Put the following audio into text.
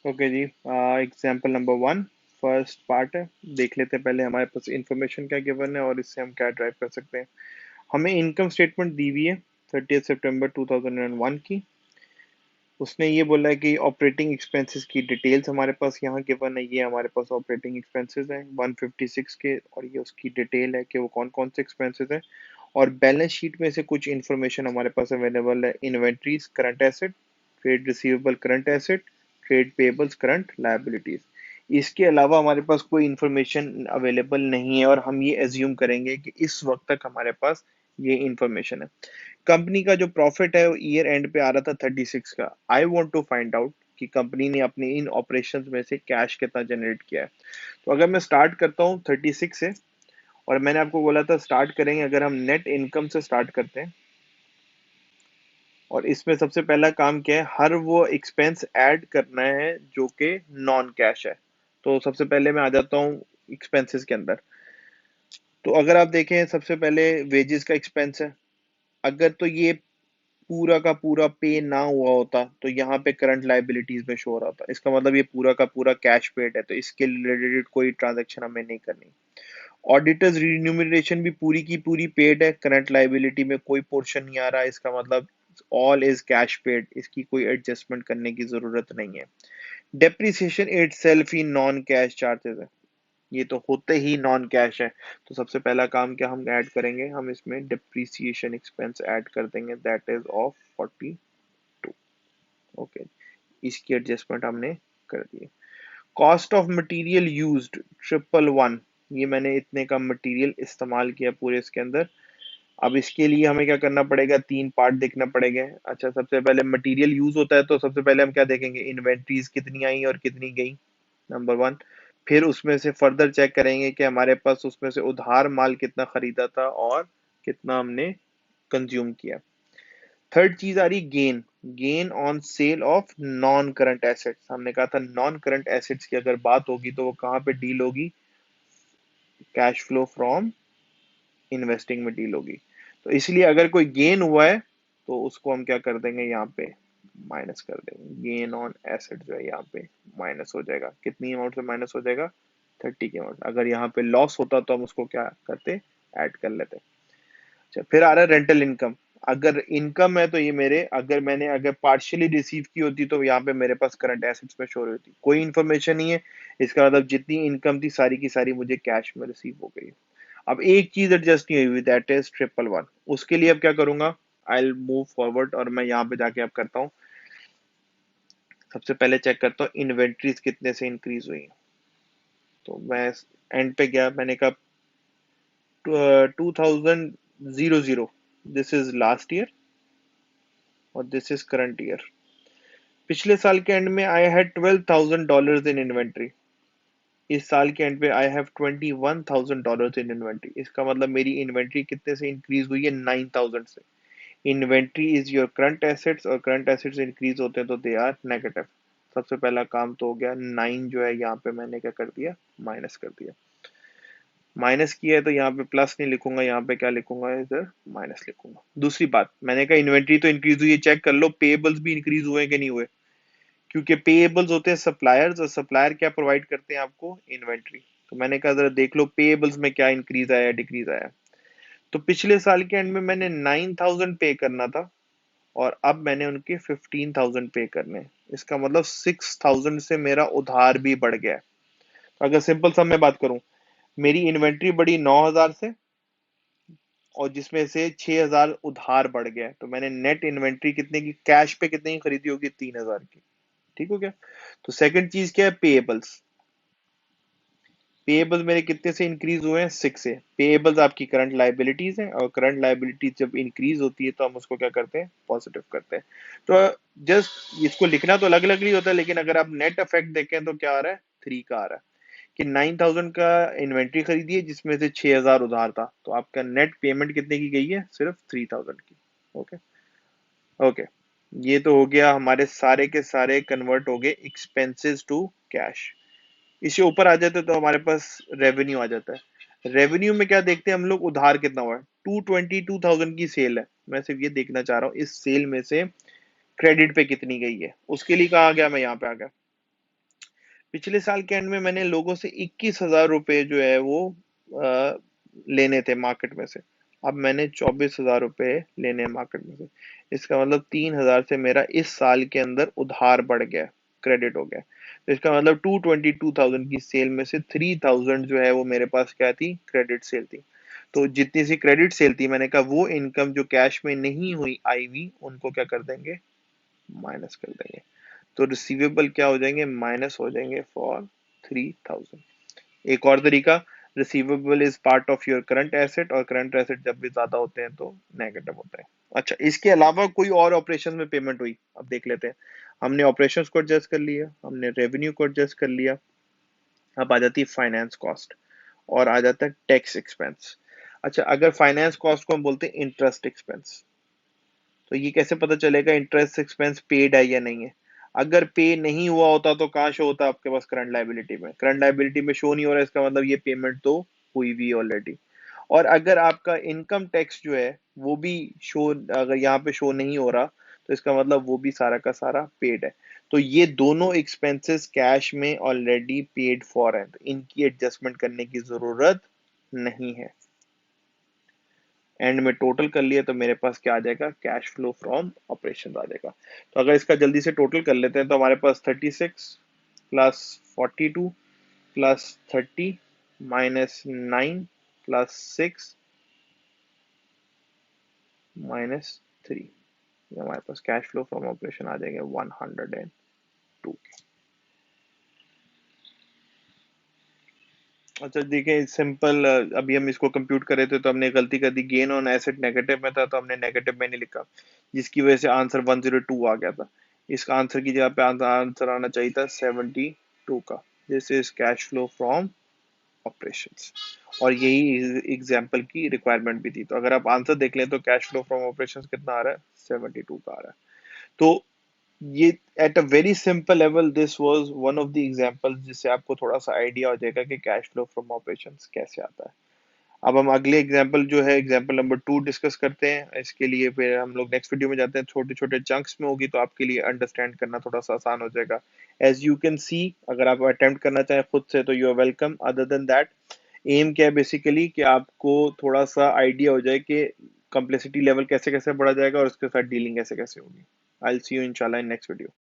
Okay जी। Example number 1, first part है। देख लेते हैं पहले हमारे पास इंफॉर्मेशन क्या गिवन है और इससे हम क्या ड्राइव कर सकते हैं। हमें इनकम स्टेटमेंट दी हुई है 30 सितंबर 2001 की। उसने ये बोला है कि ऑपरेटिंग एक्सपेंसेस की डिटेल्स हमारे पास यहाँ गिवन है। ये हमारे पास ऑपरेटिंग एक्सपेंसेस हैं 156 के, और ये उसकी डिटेल है कि वो कौन कौन से एक्सपेंसेस हैं। और बैलेंस शीट में से कुछ इंफॉर्मेशन हमारे पास अवेलेबल है। Inventories current asset, trade receivable current asset, trade payables current liabilities. इसके अलावा हमारे पास कोई इंफॉर्मेशन अवेलेबल नहीं है और हम ये एज्यूम करेंगे कि इस वक्त तक हमारे पास ये इंफॉर्मेशन है। कंपनी का जो प्रॉफिट है वो ईयर एंड पे आ रहा था 36 का। I want to find out कि कंपनी ने अपने इन ऑपरेशंस में से कैश कितना जनरेट किया है। तो अगर मैं स्टार्ट करता हूँ 36 से, और मैंने आपको बोला था स्टार्ट करेंगे अगर हम नेट इनकम से स्टार्ट करते हैं, और इसमें सबसे पहला काम क्या है, हर वो एक्सपेंस ऐड करना है जो कि नॉन कैश है। तो सबसे पहले मैं आ जाता हूँ एक्सपेंसेस के अंदर। तो अगर आप देखें सबसे पहले वेजेस का एक्सपेंस है। अगर तो ये पूरा का पूरा पे ना हुआ होता तो यहाँ पे करंट लाइबिलिटीज में शो हो रहा था। इसका मतलब ये पूरा का पूरा कैश पेड है, तो इसके रिलेटेड कोई ट्रांजैक्शन हमें नहीं करनी। ऑडिटर्स रिन्यूमरेशन भी पूरी की पूरी पेड है, करंट लाइबिलिटी में कोई पोर्शन नहीं आ रहा। इसका मतलब ऑल इज कैश पेड, इसकी कोई एडजस्टमेंट करने की जरूरत नहीं है। डेप्रिसिएशन इटसेल्फ ही नॉन कैश चार्जेस है, ये तो होते ही नॉन कैश है। तो सबसे पहला काम क्या हम ऐड करेंगे, हम इसमें डिप्रिसिएशन एक्सपेंस ऐड कर देंगे, दैट इज ऑफ 42। ओके, इसकी एडजस्टमेंट हमने कर दी। कॉस्ट ऑफ मटेरियल यूज्ड 111, ये मैंने इतने का मटेरियल इस्तेमाल किया पूरे इसके अंदर। अब इसके लिए हमें क्या करना पड़ेगा, तीन पार्ट देखना पड़ेगा। अच्छा, सबसे पहले मटेरियल यूज होता है तो सबसे पहले हम क्या देखेंगे, इन्वेंट्रीज कितनी आई और कितनी गई, नंबर 1। फिर उसमें से फर्दर चेक करेंगे कि हमारे पास उसमें से उधार माल कितना खरीदा था और कितना हमने कंज्यूम किया। थर्ड चीज आ रही gain, gain on sale of non current assets. हमने कहा था नॉन करंट एसेट्स की अगर बात होगी तो वो कहाँ पे डील होगी, कैश फ्लो फ्रॉम इन्वेस्टिंग में डील होगी। तो इसलिए अगर कोई गेन हुआ है तो उसको हम क्या कर देंगे, यहाँ पे माइनस कर देंगे। गेन ऑन एसेट जो है यहाँ पे माइनस हो जाएगा। कितनी अमाउंट से माइनस हो जाएगा, 30 की अमाउंट। अगर यहाँ पे लॉस होता तो हम उसको क्या करते, ऐड कर लेते। अच्छा, फिर आ रहा है रेंटल इनकम। अगर इनकम है तो ये मेरे, अगर पार्शियली रिसीव की होती तो यहाँ पे मेरे पास करंट एसेट्स में शो हो रही होती। कोई इन्फॉर्मेशन नहीं है, इसका मतलब जितनी इनकम थी सारी की सारी मुझे कैश में रिसीव हो गई। अब एक चीज एडजस्ट नहीं हुई, दैट इज 111। उसके लिए अब क्या करूंगा, आई मूव फॉरवर्ड और मैं यहाँ पे जाके अब करता हूँ। सबसे पहले चेक करता हूँ इन्वेंट्रीज कितने से इंक्रीज हुई। तो मैं एंड पे गया, मैंने कहा 2000, दिस इज लास्ट ईयर और दिस इज करंट ईयर। पिछले साल के एंड में आई हैड $12,000 इन इन्वेंट्री। इस साल के एंड पे आई हैव $21,000 इन इन्वेंट्री। इसका मतलब मेरी इन्वेंट्री कितने से इंक्रीज हुई है, 9,000 से। Inventory is your current assets, और करंट एसेट्स इंक्रीज होते हैं तो दे आर नेगेटिव। सबसे पहला काम तो हो गया, 9 जो है यहाँ पे मैंने क्या कर दिया, माइनस कर दिया। माइनस किया है तो यहाँ पे प्लस नहीं लिखूंगा, यहाँ पे क्या लिखूंगा, इधर माइनस लिखूंगा। दूसरी बात, मैंने कहा इन्वेंट्री तो इंक्रीज हुई है, चेक कर लो पेबल्स भी इंक्रीज हुए कि नहीं हुए। क्योंकि पेएबल्स होते हैं सप्लायर्स, और सप्लायर क्या प्रोवाइड करते हैं आपको, इन्वेंट्री। तो मैंने कहा जरा देख लो पेएबल्स में क्या इंक्रीज आया डिक्रीज आया। तो पिछले साल के एंड में मैंने 9,000 पे करना था और अब मैंने उनके 15,000 पे करने। इसका मतलब 6,000 से मेरा उधार भी बढ़ गया है। तो अगर सिंपल सा मैं बात करूं, मेरी इन्वेंट्री बढ़ी 9,000 से, और जिसमें से 6,000 उधार बढ़ गया है। तो मैंने नेट इन्वेंट्री कितने की, कैश पे कितने की खरीदी होगी, 3,000 की। ठीक हो गया। तो सेकंड चीज क्या है, पेएबल्स। पेएबल्स मेरे कितने से इंक्रीज हुए हैं, 6 से। पेएबल्स आपकी करंट लाइबिलिटीज हैं, और करंट लाइबिलिटीज जब इंक्रीज होती है तो हम उसको क्या करते हैं, पॉजिटिव करते हैं। तो जस्ट इसको लिखना तो अलग अलग ही होता है, लेकिन अगर आप नेट इफेक्ट देखें तो क्या आ रहा है, 3 का आ रहा है। कि 9,000 का इन्वेंट्री खरीदी है जिसमें से 6,000 उधार था, तो आपका नेट पेमेंट कितने की गई है, सिर्फ 3,000 की। ओके। ओके, ये तो हो गया, हमारे सारे के सारे कन्वर्ट हो गए एक्सपेंसेस टू कैश। इससे ऊपर आ जाते तो हमारे पास रेवेन्यू आ जाता है। रेवेन्यू में क्या देखते हैं हम लोग, उधार कितना हुआ है। 222,000 की सेल है, मैं सिर्फ ये देखना चाह रहा हूँ इस सेल में से क्रेडिट पे कितनी गई है। उसके लिए कहा गया, मैं यहाँ पे आ गया। पिछले साल के एंड में मैंने लोगों से 21,000 रुपए जो है वो अ, लेने थे मार्केट में से। अब मैंने 24,000 रुपए लेने हैं मार्केट में से। इसका मतलब 3,000 से मेरा इस साल के अंदर उधार बढ़ गया, क्रेडिट हो गया। तो इसका मतलब 222,000 की सेल में से 3,000 जो है वो मेरे पास क्या थी, क्रेडिट सेल थी। तो जितनी सी क्रेडिट सेल थी, मैंने कहा वो इनकम जो कैश में नहीं हुई आई हुई, उनको क्या कर देंगे, माइनस कर देंगे। तो रिसीवेबल क्या हो जाएंगे, माइनस हो जाएंगे फॉर 3,000। एक और तरीका, receivable is part of your current asset, और करंट एसेट जब भी ज्यादा होते हैं तो नेगेटिव होते हैं। अच्छा, इसके अलावा कोई और ऑपरेशन में पेमेंट हुई, अब देख लेते हैं। हमने ऑपरेशंस को एडजस्ट कर लिया, हमने रेवेन्यू को एडजस्ट कर लिया। अब आ जाती है फाइनेंस कॉस्ट, और आ जाता है टैक्स एक्सपेंस। अच्छा, अगर फाइनेंस कॉस्ट को हम बोलते हैं इंटरेस्ट एक्सपेंस, तो ये कैसे पता चलेगा इंटरेस्ट एक्सपेंस पेड है या नहीं है? अगर पे नहीं हुआ होता तो कहाँ शो होता आपके पास, करंट लायबिलिटी में। करंट लायबिलिटी में शो नहीं हो रहा है, इसका मतलब ये पेमेंट तो हुई भी ऑलरेडी। और अगर आपका इनकम टैक्स जो है वो भी शो, अगर यहाँ पे शो नहीं हो रहा, तो इसका मतलब वो भी सारा का सारा पेड है। तो ये दोनों एक्सपेंसेस कैश में ऑलरेडी पेड फॉर है, तो इनकी एडजस्टमेंट करने की जरूरत नहीं है। एंड में टोटल कर लिया तो मेरे पास क्या आ जाएगा, कैश फ्लो फ्रॉम ऑपरेशन आ जाएगा। तो अगर इसका जल्दी से टोटल कर लेते हैं, तो हमारे पास 36 plus 42 plus 30 minus 9 plus 6 minus 3, हमारे पास कैश फ्लो फ्रॉम ऑपरेशन आ जाएगा 102। अच्छा देखिए, सिंपल, अभी हम इसको कंप्यूट कर रहे थे तो हमने गलती कर दी, गेन ऑन एसेट नेगेटिव में था तो हमने नेगेटिव में नहीं लिखा, जिसकी वजह से आंसर 102 आ गया था। इसका आंसर की जगह पे आंसर आना चाहिए था 72 का। This is cash flow from operations, और यही एग्जाम्पल की रिक्वायरमेंट भी थी। तो अगर आप आंसर देख लें तो कैश फ्लो फ्रॉम ऑपरेशंस कितना आ रहा है, 72 का आ रहा है। तो ये at a very simple level this was one of the examples, जिससे आपको थोड़ा सा आइडिया हो जाएगा कि कैश फ्लो फ्रॉम ऑपरेशंस कैसे आता है। अब हम अगले एग्जांपल जो है एग्जांपल नंबर 2 डिस्कस करते हैं। इसके लिए फिर हम लोग नेक्स्ट वीडियो में जाते हैं, छोटे छोटे चंक्स में होगी तो आपके लिए अंडरस्टैंड करना थोड़ा सा आसान हो जाएगा। एज यू कैन सी, अगर आप अटेम्प्ट करना चाहें खुद से तो you are welcome. Other than that, M क्या है बेसिकली कि आपको थोड़ा सा आइडिया हो जाए कि कॉम्प्लेक्सिटी लेवल कैसे कैसे बढ़ा जाएगा और उसके साथ डीलिंग कैसे कैसे होगी। आई विल सी यू इंशाल्लाह इन नेक्स्ट वीडियो।